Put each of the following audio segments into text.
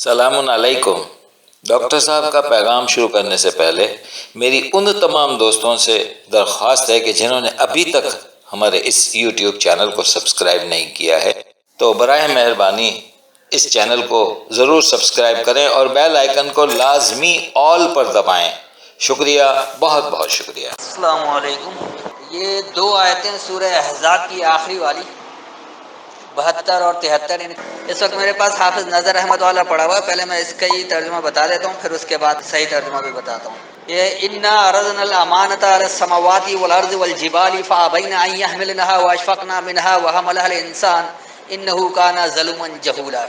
سلام علیکم۔ ڈاکٹر صاحب کا پیغام شروع کرنے سے پہلے میری ان تمام دوستوں سے درخواست ہے کہ جنہوں نے ابھی تک ہمارے اس یوٹیوب چینل کو سبسکرائب نہیں کیا ہے تو براہ مہربانی اس چینل کو ضرور سبسکرائب کریں اور بیل آئیکن کو لازمی آل پر دبائیں۔ شکریہ، بہت بہت شکریہ۔ السلام علیکم۔ یہ دو آیتیں سورہ احزاب کی آخری والی 72 اور 73۔ اس وقت میرے پاس حافظ نظر احمد والا پڑا ہوا ہے، پہلے میں اس کا ہی ترجمہ بتا دیتا ہوں، پھر اس کے بعد صحیح ترجمہ بھی بتاتا ہوں۔ یہ انا عرضنا الامانۃ علی السماوات والارض والجبال فابین ان یحملنها واشفقن منها وحملها الانسان انه کان ظلوما جہولا۔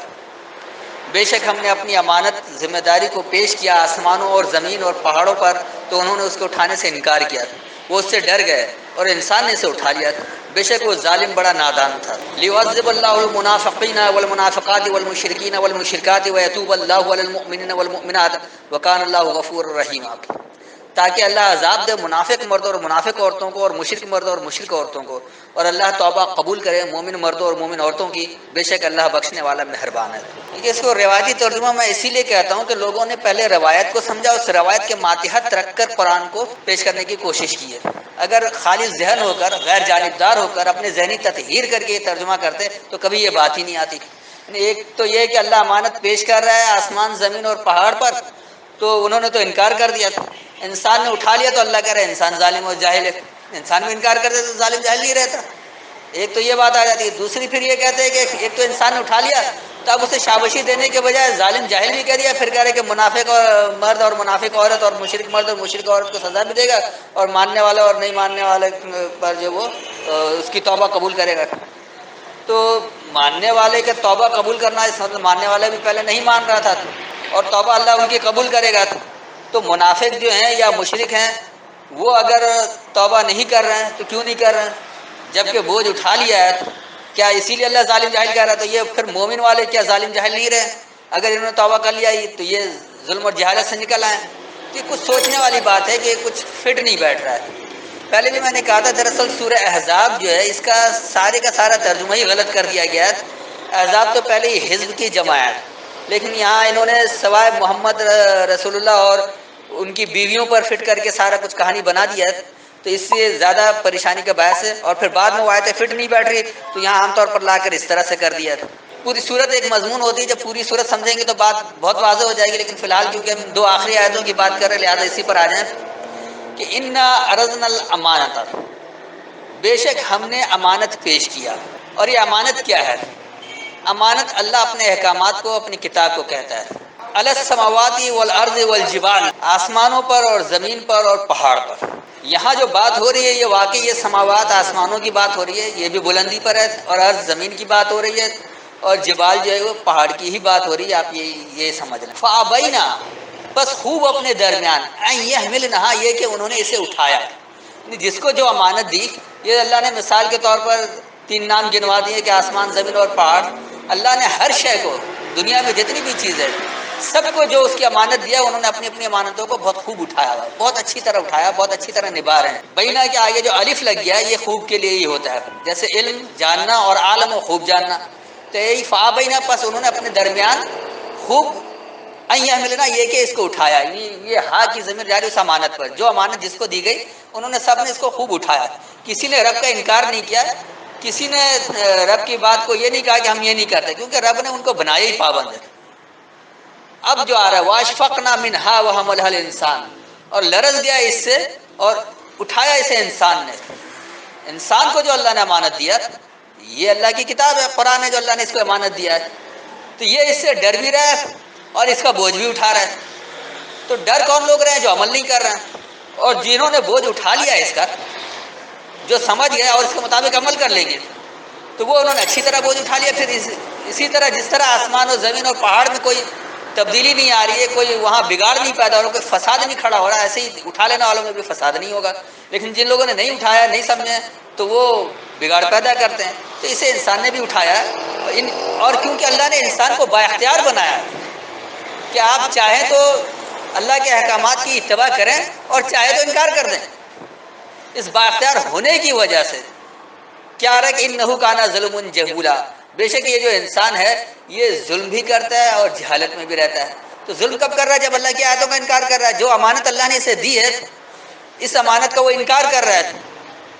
بے شک ہم نے اپنی امانت ذمہ داری کو پیش کیا آسمانوں اور زمین اور پہاڑوں پر، تو انہوں نے اس کو اٹھانے سے انکار کیا، وہ اس سے ڈر گئے اور انسان نے اسے اٹھا لیا، بے شک وہ ظالم بڑا نادان تھا۔ لیعذب اللہ المنافقین والمنافقات والمشرکین والمشرکات ویتوب اللہ علی المؤمنین والمؤمنات وکان اللہ غفور رحیم، تاکہ اللہ عذاب دے منافق مرد اور منافق عورتوں کو اور مشرک مرد اور مشرک عورتوں کو، اور اللہ توبہ قبول کرے مومن مردوں اور مومن عورتوں کی، بے شک اللہ بخشنے والا مہربان ہے۔ اس کو روایتی ترجمہ میں اسی لیے کہتا ہوں کہ لوگوں نے پہلے روایت کو سمجھا، اس روایت کے ماتحت رکھ کر قرآن کو پیش کرنے کی کوشش کی ہے۔ اگر خالص ذہن ہو کر، غیر جانبدار ہو کر، اپنے ذہنی تطہیر کر کے یہ ترجمہ کرتے تو کبھی یہ بات ہی نہیں آتی۔ ایک تو یہ کہ اللہ امانت پیش کر رہا ہے آسمان زمین اور پہاڑ پر، تو انہوں نے تو انکار کر دیا، انسان نے اٹھا لیا، تو اللہ کہہ رہا ہے انسان ظالم اور جاہل ہے۔ انسان بھی انکار کرتے تو ظالم جاہل نہیں رہتا۔ ایک تو یہ بات آ جاتی ہے، دوسری پھر یہ کہتے ہیں کہ ایک تو انسان نے اٹھا لیا، تو اب اسے شاباشی دینے کے بجائے ظالم جاہل بھی کہہ دیا، پھر کہہ رہے کہ منافق اور مرد اور منافق عورت اور مشرک مرد اور مشرک عورت کو سزا بھی دے گا، اور ماننے والے اور نہیں ماننے والے پر جو وہ اس کی توبہ قبول کرے گا۔ تو ماننے والے کے توبہ قبول کرنا، اس مطلب ماننے والے بھی پہلے نہیں مان رہا تھا، اور توبہ اللہ ان کی قبول کرے گا۔ تو منافق جو ہیں یا مشرک ہیں، وہ اگر توبہ نہیں کر رہے ہیں تو کیوں نہیں کر رہے ہیں جبکہ بوجھ اٹھا لیا ہے؟ کیا اسی لیے اللہ ظالم جاہل کہہ رہا ہے؟ تو یہ پھر مومن والے کیا ظالم جاہل نہیں رہے؟ اگر انہوں نے توبہ کر لیا تو یہ ظلم اور جہالت سے نکل آئے؟ یہ کچھ سوچنے والی بات ہے کہ کچھ فٹ نہیں بیٹھ رہا ہے۔ پہلے بھی میں نے کہا تھا، دراصل سورہ احزاب جو ہے اس کا سارا ترجمہ ہی غلط کر دیا گیا ہے۔ احزاب تو پہلے ہی حزب کی جمع ہے، لیکن یہاں انہوں نے سوائے محمد رسول اللہ اور ان کی بیویوں پر فٹ کر کے سارا کچھ کہانی بنا دیا ہے، تو اس سے زیادہ پریشانی کا باعث ہے، اور پھر بعد میں وہ آیتیں فٹ نہیں بیٹھ رہی تو یہاں عام طور پر لا کر اس طرح سے کر دیا ہے۔ پوری صورت ایک مضمون ہوتی ہے، جب پوری صورت سمجھیں گے تو بات بہت واضح ہو جائے گی، لیکن فی الحال کیونکہ ہم دو آخری آیتوں کی بات کر رہے ہیں لہٰذا اسی پر آ جائیں کہ انا عرضنا الامانۃ، بے شک ہم نے امانت پیش کیا۔ اور یہ امانت کیا ہے؟ امانت اللہ اپنے احکامات کو، اپنی کتاب کو کہتا ہے۔ علی السماوات والارض والجبال، آسمانوں پر اور زمین پر اور پہاڑ پر۔ یہاں جو بات ہو رہی ہے یہ واقعی یہ سماوات آسمانوں کی بات ہو رہی ہے، یہ بھی بلندی پر ہے، اور ارض زمین کی بات ہو رہی ہے، اور جبال جو ہے وہ پہاڑ کی ہی بات ہو رہی ہے، آپ یہ سمجھ لیں۔ فابینا، بس خوب اپنے درمیان، ان یحملنھا، یہ کہ انہوں نے اسے اٹھایا، جس کو جو امانت دی۔ یہ اللہ نے مثال کے طور پر 3 نام گنوا دیے کہ آسمان زمین اور پہاڑ۔ اللہ نے ہر شے کو، دنیا میں جتنی بھی چیزیں، سب کو جو اس کی امانت دیا انہوں نے اپنی اپنی امانتوں کو بہت خوب اٹھایا ہوا، بہت اچھی طرح اٹھایا، بہت اچھی طرح نبھا رہے ہیں۔ بینا کے آگے جو الف لگ گیا یہ خوب کے لیے ہی ہوتا ہے، جیسے علم جاننا اور عالم و خوب جاننا، تو یہی فابینا، پس انہوں نے اپنے درمیان خوب، ان یحملنا، یہ کہ اس کو اٹھایا، یہ ہا کی ضمیر جاری اس امانت پر، جو امانت جس کو دی گئی انہوں نے سب نے اس کو خوب اٹھایا۔ کسی نے رب کا انکار نہیں کیا، کسی نے رب کی بات کو یہ نہیں کہا کہ ہم یہ نہیں کرتے، کیونکہ رب نے ان کو بنایا ہی پابند ہے۔ اب جو آ رہا ہے واشفقنا منہا وحملھا الانسان، اور لرز گیا اس سے اور اٹھایا اسے انسان نے۔ انسان کو جو اللہ نے امانت دیا، یہ اللہ کی کتاب ہے، قرآن ہے جو اللہ نے اس کو امانت دیا ہے، تو یہ اس سے ڈر بھی رہا ہے اور اس کا بوجھ بھی اٹھا رہا ہے۔ تو ڈر کون لوگ رہے ہیں؟ جو عمل نہیں کر رہے ہیں، اور جنہوں نے بوجھ اٹھا لیا اس کا، جو سمجھ گئے اور اس کے مطابق عمل کر لیں گے، تو وہ انہوں نے اچھی طرح بوجھ اٹھا لیا۔ پھر اسی طرح جس طرح آسمان اور زمین اور پہاڑ میں کوئی تبدیلی نہیں آ رہی ہے، کوئی وہاں بگاڑ نہیں پیدا ہو رہا، کوئی فساد نہیں کھڑا ہو رہا، ایسے ہی اٹھا لینے والوں میں بھی فساد نہیں ہوگا۔ لیکن جن لوگوں نے نہیں اٹھایا، نہیں سمجھے، تو وہ بگاڑ پیدا کرتے ہیں۔ تو اسے انسان نے بھی اٹھایا، اور کیونکہ اللہ نے انسان کو بااختیار بنایا کہ آپ چاہیں تو اللہ کے احکامات کی اتباع کریں اور چاہے تو انکار کر دیں، اس بااختیار ہونے کی وجہ سے کیا رہا کہ انہ کان ظلوما جہولا، بے شک یہ جو انسان ہے یہ ظلم بھی کرتا ہے اور جہالت میں بھی رہتا ہے. تو ظلم کب کر رہا ہے؟ جب اللہ کی آیتوں کا انکار کر رہا ہے. جو امانت اللہ نے اسے دی ہے اس امانت کا وہ انکار کر رہا ہے.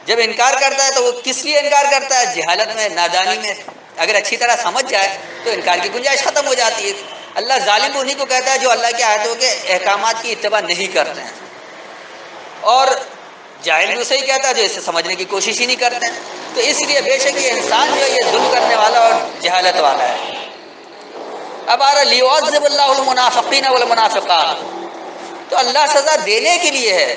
جب انکار کرتا ہے تو وہ کس لیے انکار کرتا ہے؟ جہالت میں، نادانی میں. اگر اچھی طرح سمجھ جائے تو انکار کی گنجائش ختم ہو جاتی ہے. اللہ ظالم انہیں کو کہتا ہے جو اللہ کی آیتوں کے احکامات کی اتباع نہیں کرتے ہیں، اور جاہل بھی اسے ہی کہتا ہے جو اسے سمجھنے کی کوشش ہی نہیں کرتے ہیں. تو اس لیے بے شک یہ انسان جو ہے یہ ظلم کرنے والا اور جہالت والا ہے. اب آ رہا لیعذب اللہ المنافقین والمنافقات، تو اللہ سزا دینے کے لیے ہے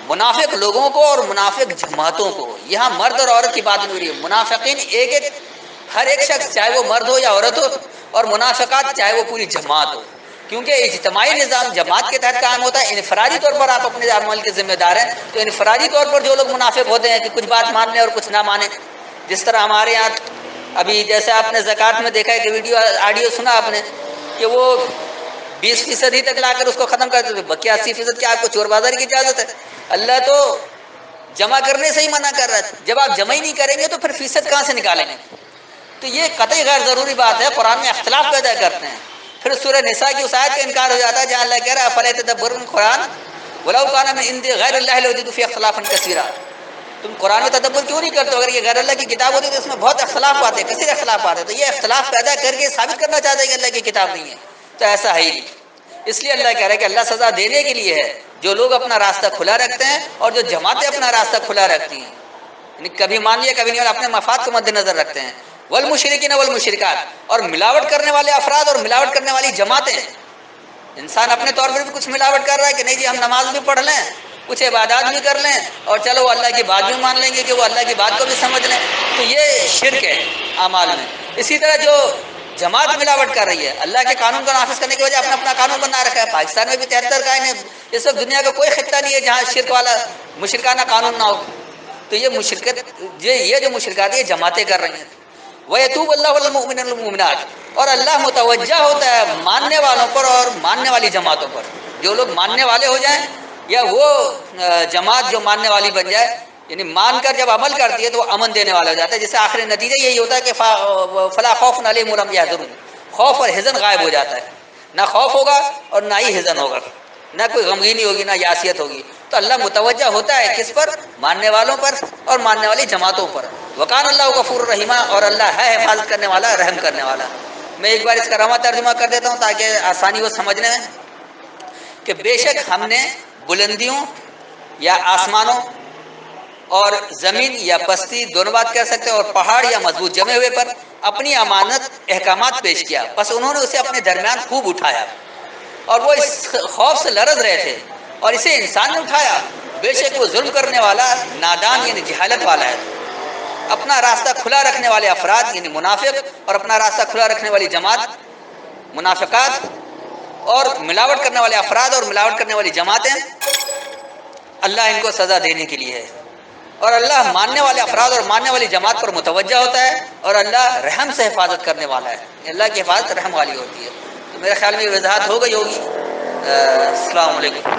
منافق لوگوں کو اور منافق جماعتوں کو. یہاں مرد اور عورت کی بات نہیں ہو رہی ہے. منافقین ایک ہر ایک شخص، چاہے وہ مرد ہو یا عورت ہو، اور منافقات چاہے وہ پوری جماعت ہو. کیونکہ اجتماعی نظام جماعت کے تحت قائم ہوتا ہے. انفرادی طور پر آپ اپنے عمل کے ذمہ دار ہیں. تو انفرادی طور پر جو لوگ منافق ہوتے ہیں کہ کچھ بات مان لیں اور کچھ نہ مانیں، جس طرح ہمارے یہاں ابھی جیسے آپ نے زکوٰۃ میں دیکھا ہے کہ ویڈیو آڈیو سنا آپ نے کہ وہ 20% ہی تک لا کر اس کو ختم کر دیتے. باقی 80% کی آپ کو چور بازاری کی اجازت ہے. اللہ تو جمع کرنے سے ہی منع کر رہا ہے. جب آپ جمع ہی نہیں کریں گے تو پھر فیصد کہاں سے نکالیں گے؟ تو یہ قطعی غیر ضروری بات ہے. قرآن میں اختلاف پیدا کرتے ہیں. پھر سورہ نساء کی اس آیت کا انکار ہو جاتا ہے جہاں اللہ کہہ رہا ہے افلا یتدبرون القرآن ولو کان من عند غیر اللہ لوجدوا فیہ اختلافا کثیرا. تم قرآن میں تدبر کیوں نہیں کرتے؟ اگر یہ غیر اللہ کی کتاب ہوتی تو اس میں بہت اختلاف آتے، کثیر اختلاف آتے. تو یہ اختلاف پیدا کر کے ثابت کرنا چاہتے ہیں کہ اللہ کی کتاب نہیں ہے، تو ایسا ہے ہی نہیں. اس لیے اللہ کہہ رہا ہے کہ اللہ سزا دینے کے لیے ہے جو لوگ اپنا راستہ کھلا رکھتے ہیں اور جو جماعتیں اپنا راستہ کھلا رکھتی ہیں، یعنی کبھی مان لیا کبھی نہیں، اور اپنے مفاد کو مد نظر رکھتے ہیں. والمشرکین والمشرکات، اور ملاوٹ کرنے والے افراد اور ملاوٹ کرنے والی جماعتیں. انسان اپنے طور پر بھی کچھ ملاوٹ کر رہا ہے کہ نہیں جی ہم نماز بھی پڑھ لیں، کچھ عبادات بھی کر لیں، اور چلو وہ اللہ کی بات بھی مان لیں گے کہ وہ اللہ کی بات کو بھی سمجھ لیں. تو یہ شرک ہے اعمال میں. اسی طرح جو جماعت ملاوٹ کر رہی ہے، اللہ کے قانون کو نافذ کرنے کی وجہ اپنا اپنا قانون بنا رکھا ہے. پاکستان میں بھی 73 قائم ہے. اس وقت دنیا کا کوئی خطہ نہیں ہے جہاں شرک والا مشرکانہ قانون نہ ہو. تو یہ مشرکت، یہ جو مشرکات یہ جماعتیں کر رہی ہیں. وَيَتُوبُ اللَّهُ عَلَى الْمُؤْمِنِينَ وَالْمُؤْمِنَاتِ، اور اللہ متوجہ ہوتا ہے ماننے والوں پر اور ماننے والی جماعتوں پر. جو لوگ ماننے والے ہو جائیں یا وہ جماعت جو ماننے والی بن جائے، یعنی مان کر جب عمل کرتی ہے تو وہ امن دینے والا ہو جاتا ہے. جس سے آخری نتیجہ یہی ہوتا ہے کہ فلا خوف علیہم ولا هم يحزنون، خوف اور حزن غائب ہو جاتا ہے. نہ خوف ہوگا اور نہ ہی حزن ہوگا، نہ کوئی غمگینی ہوگی نہ یاسیت ہوگی. تو اللہ متوجہ ہوتا ہے کس پر؟ ماننے والوں پر اور ماننے والی جماعتوں پر. وکان اللہ غفور الرحیم، اور اللہ ہے حفاظت کرنے والا، رحم کرنے والا. میں ایک بار اس کا رواں ترجمہ کر دیتا ہوں تاکہ آسانی ہو سمجھنے میں، کہ بے شک ہم نے بلندیوں یا آسمانوں اور زمین یا پستی دونوں بات کہہ سکتے ہیں، اور پہاڑ یا مضبوط جمے ہوئے پر اپنی امانت احکامات پیش کیا. بس انہوں نے اسے اپنے درمیان خوب اٹھایا، اور وہ اس خوف سے لرز رہے تھے، اور اسے انسان نے اٹھایا. بے شک وہ ظلم کرنے والا نادان یعنی جہالت والا ہے. اپنا راستہ کھلا رکھنے والے افراد یعنی منافق، اور اپنا راستہ کھلا رکھنے والی جماعت منافقات، اور ملاوٹ کرنے والے افراد اور ملاوٹ کرنے والی جماعتیں، اللہ ان کو سزا دینے کے لیے ہے. اور اللہ ماننے والے افراد اور ماننے والی جماعت پر متوجہ ہوتا ہے، اور اللہ رحم سے حفاظت کرنے والا ہے. اللہ کی حفاظت رحم والی ہوتی ہے. تو میرے خیال میں یہ وضاحت ہو گئی ہوگی. السلام علیکم.